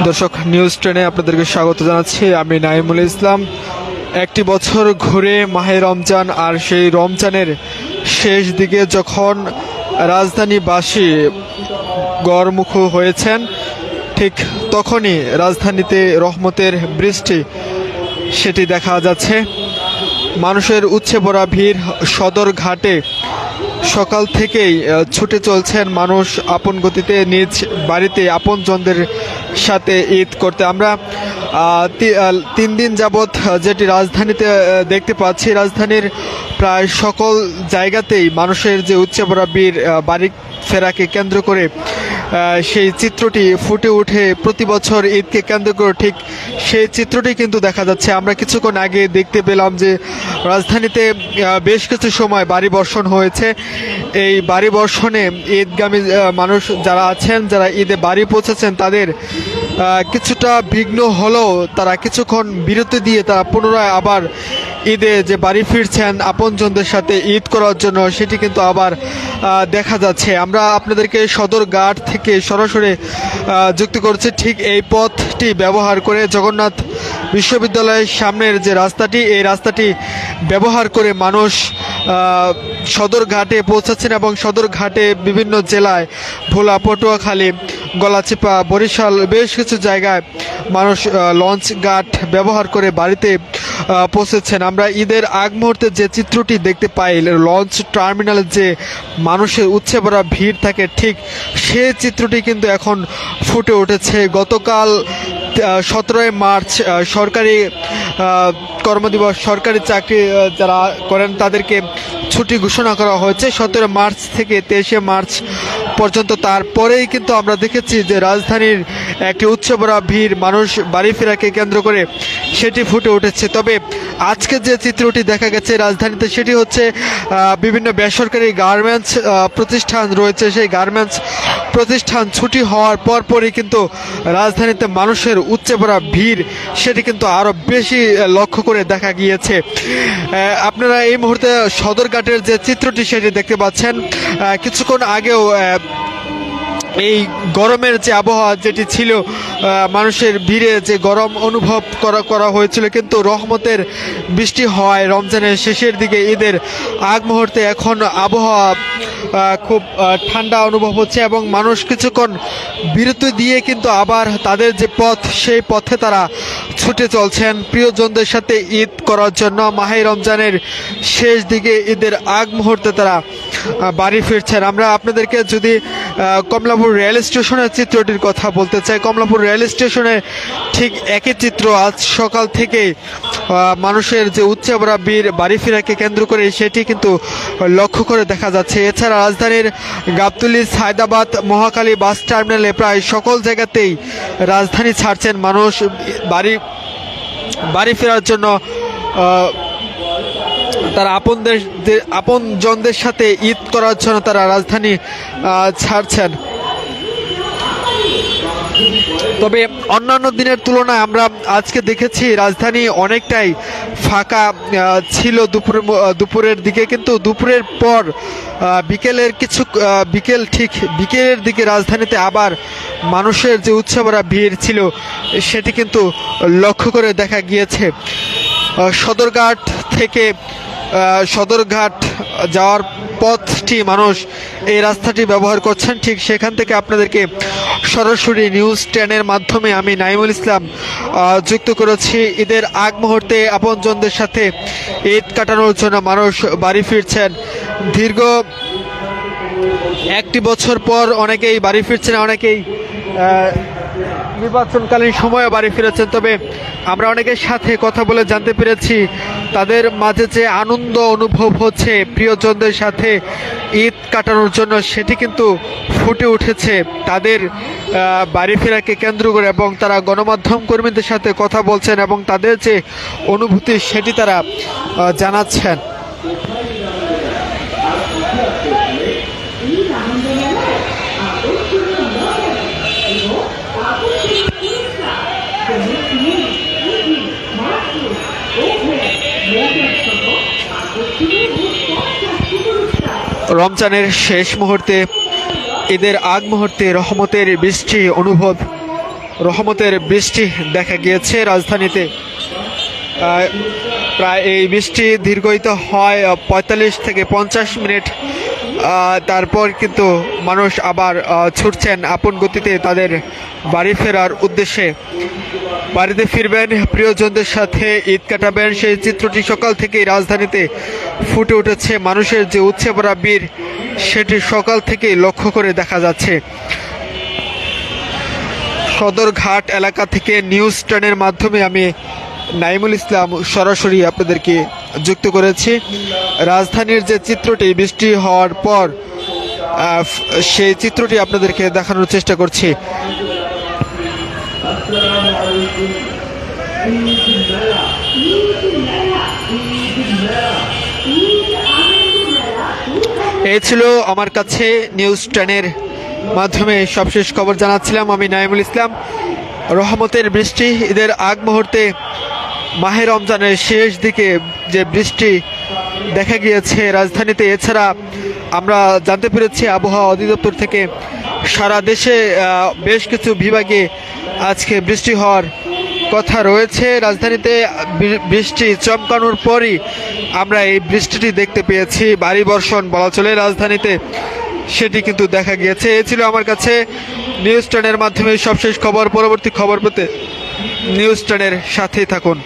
দর্শক নিউজ টেনে আপনাদেরকে স্বাগত জানাচ্ছি। আমি নাইমুল ইসলাম। একটি বছর ঘুরে মাহে রমজান, আর সেই রমজানের শেষ দিকে যখন রাজধানীবাসী গড়মুখ হয়েছেন, ঠিক তখনই রাজধানীতে রহমতের বৃষ্টি সেটি দেখা যাচ্ছে। মানুষের উপচে পড়া ভিড় সদর ঘাটে। সকাল থেকেই ছুটে চলছেন মানুষ আপন গতিতে নিজ বাড়িতে আপনজনদের সাথে ঈদ করতে। আমরা 3 দিন যাবৎ যেটি রাজধানীতে দেখতে পাচ্ছি, রাজধানীর প্রায় সকল জায়গাতেই মানুষের যে উপচে পড়া ভিড়, বাড়ি ফেরাকে কেন্দ্র করে সেই চিত্রটি ফুটে ওঠে। প্রতি বছর ঈদকে কেন্দ্র করে ঠিক সেই চিত্রটি কিন্তু দেখা যাচ্ছে। আমরা কিছুক্ষণ আগে দেখতে পেলাম যে রাজধানীতে বেশ কিছু সময় বাড়ি বর্ষণ হয়েছে। এই বাড়ি বর্ষণে ঈদগামী মানুষ যারা আছেন, যারা ঈদে বাড়ি পৌঁছেছেন, তাদের কিছুটা বিঘ্ন হলেও তারা কিছুক্ষণ বিরতি দিয়ে তারা পুনরায় আবার ঈদে যে বাড়ি ফিরছেন আপনজনদের সাথে ঈদ করার জন্য, সেটি কিন্তু আবার দেখা যাচ্ছে। আমরা আপনাদেরকে সদরঘাট থেকে সরাসরি যুক্ত করছি। ঠিক এই পথটি ব্যবহার করে জগন্নাথ বিশ্ববিদ্যালয়ের সামনের যে রাস্তাটি, এই রাস্তাটি ব্যবহার করে মানুষ সদরঘাটে পৌঁছাচ্ছেন এবং সদরঘাটে বিভিন্ন জেলায় ভোলা, পটুয়াখালী, গলাচিপা, বরিশাল বেশ কিছু জায়গায় মানুষ লঞ্চ ঘাট ব্যবহার করে বাড়িতে পৌঁছেছেন। আমরা ঈদের আগ মুহূর্তে যে চিত্রটি দেখতে পাই, লঞ্চ টার্মিনালে যে মানুষের উপচে পড়া ভিড় থাকে, ঠিক সেই চিত্রটি কিন্তু এখন ফুটে উঠেছে। গতকাল 17 মার্চ সরকারি কর্মদিবস, সরকারি চাকরি যারা করেন তাদেরকে ছুটি ঘোষণা করা হয়েছে 17 মার্চ থেকে 23 মার্চ পর্যন্ত। তারপরেই কিন্তু আমরা দেখেছি যে রাজধানীর একটি উপচে পড়া ভিড় মানুষ বাড়ি ফেরাকে কেন্দ্র করে সেটি ফুটে উঠেছে। তবে আজকে যে চিত্রটি দেখা গেছে রাজধানীতে, সেটি হচ্ছে বিভিন্ন বেসরকারি গার্মেন্টস প্রতিষ্ঠান রয়েছে। সেই গার্মেন্টস প্রতিষ্ঠান ছুটি হওয়ার পরপরই কিন্তু রাজধানীতে মানুষের উপচে পড়া ভিড় সেটি কিন্তু আরও বেশি লক্ষ্য করে দেখা গিয়েছে। আপনারা এই মুহূর্তে সদরঘাটের যে চিত্রটি সেটি দেখতে পাচ্ছেন। কিছুক্ষণ আগেও এই গরমের যে আবহাওয়া যেটি ছিল, মানুষের ভিড়ে যে গরম অনুভব করা হয়েছিল, কিন্তু রহমতের বৃষ্টি হওয়ায় রমজানের শেষের দিকে ঈদের আগ মুহূর্তে এখন আবহাওয়া খুব ঠান্ডা অনুভব হচ্ছে এবং মানুষ কিছুক্ষণ বিরতি দিয়ে কিন্তু আবার তাদের যে পথ, সেই পথে তারা ছুটে চলছেন প্রিয়জনদের সাথে ঈদ করার জন্য। মাহে রমজানের শেষ দিকে ঈদের আগ মুহূর্তে তারা বাড়ি ফিরছেন। আমরা আপনাদেরকে যদি কমলাপুর রেল স্টেশনের চিত্রটির কথা বলতে চাই, কমলাপুর রেল স্টেশনে ঠিক একই চিত্র। আজ সকাল থেকে মানুষের যে উপচে পড়া ভিড় বাড়ি ফেরাকে কেন্দ্র করে সেটি কিন্তু লক্ষ্য করে দেখা যাচ্ছে। এছাড়া রাজধানীর গাবতলী, সায়দাবাদ, মহাখালী বাস টার্মিনালে প্রায় সকল জায়গাতেই রাজধানী ছাড়ছেন মানুষ বাড়ি ফেরার জন্য। তারা আপনজনদের সাথে ঈদ করার জন্য তারা রাজধানী ছাড়ছেন। তবে অন্যান্য দিনের তুলনায় আমরা আজকে দেখেছি রাজধানী অনেকটাই ফাঁকা ছিল দুপুরের দিকে, কিন্তু দুপুরের পর বিকেলের দিকে রাজধানীতে আবার মানুষের যে উপচে পড়া ভিড় ছিল সেটি কিন্তু লক্ষ্য করে দেখা গিয়েছে। সদরঘাট থেকে সদরঘাট যাওয়ার পথটি মানুষ এই রাস্তাটি ব্যবহার করছেন। ঠিক সেখান থেকে আপনাদেরকে সরাসরি নিউজ 10-এর মাধ্যমে আমি নাইমুল ইসলাম যুক্ত করেছি। ঈদের আগ মুহূর্তে আপনজনদের সাথে ঈদ কাটানোর জন্য মানুষ বাড়ি ফিরছেন। দীর্ঘ একটি বছর পর অনেকেই বাড়ি ফিরছেন, অনেকেই নির্বাচনকালীন সময়ে বাড়ি ফিরেছেন। তবে আমরা অনেকের সাথে কথা বলে জানতে পেরেছি তাদের মাঝে যে আনন্দ অনুভব হচ্ছে প্রিয়জনদের সাথে ঈদ কাটানোর জন্য, সেটি কিন্তু ফুটে উঠেছে তাদের বাড়ি ফেরাকে কেন্দ্র করে। এবং তারা গণমাধ্যম কর্মীদের সাথে কথা বলছেন এবং তাদের যে অনুভূতি সেটি তারা জানাচ্ছেন। রমজানের শেষ মুহূর্তে, ঈদের আগ মুহূর্তে রহমতের বৃষ্টি অনুভব রহমতের বৃষ্টি দেখা গিয়েছে রাজধানীতে। প্রায় এই বৃষ্টি দীর্ঘায়িত হয় ৪৫ থেকে ৫০ মিনিট। তারপর কিন্তু মানুষ আবার ছুটছেন আপন গতিতে তাদের বাড়ি ফেরার উদ্দেশ্যে। বাড়িতে ফিরবেন, প্রিয়জনদের সাথে ঈদ কাটাবেন, সেই চিত্রটি সকাল থেকেই রাজধানীতে ফুটে উঠেছে। মানুষের যে উচ্ছে ভরা ভিড় সেটি সকাল থেকেই লক্ষ্য করে দেখা যাচ্ছে। সদরঘাট এলাকা থেকে নিউজ টেনের মাধ্যমে আমি নাইমুল ইসলাম সরাসরি আপনাদেরকে যুক্ত করেছি। রাজধানীর যে চিত্রটি বৃষ্টি হওয়ার পর সেই চিত্রটি আপনাদেরকে দেখানোর চেষ্টা করছি। এই ছিল আমার কাছে নিউজ টেনের মাধ্যমে সবশেষ খবর জানাচ্ছিলাম আমি নাইমুল ইসলাম। রহমতের বৃষ্টি, ঈদের আগ মুহূর্তে মাহে রমজানের শেষ দিকে যে বৃষ্টি দেখা গিয়েছে রাজধানীতে। এছাড়া আমরা জানতে পেরেছি আবহাওয়া অধিদপ্তর থেকে সারা দেশে বেশ কিছু বিভাগে আজকে বৃষ্টি হওয়ার কথা রয়েছে। রাজধানীতে বৃষ্টি চমকানোর পরই আমরা এই বৃষ্টিটি দেখতে পেয়েছি। ভারী বর্ষণ বলা চলে রাজধানীতে, সেটি কিন্তু দেখা গিয়েছে। এ ছিল আমার কাছে নিউজ টেনের মাধ্যমে সবশেষ খবর। পরবর্তী খবর পেতে নিউজ টেনের সাথেই থাকুন।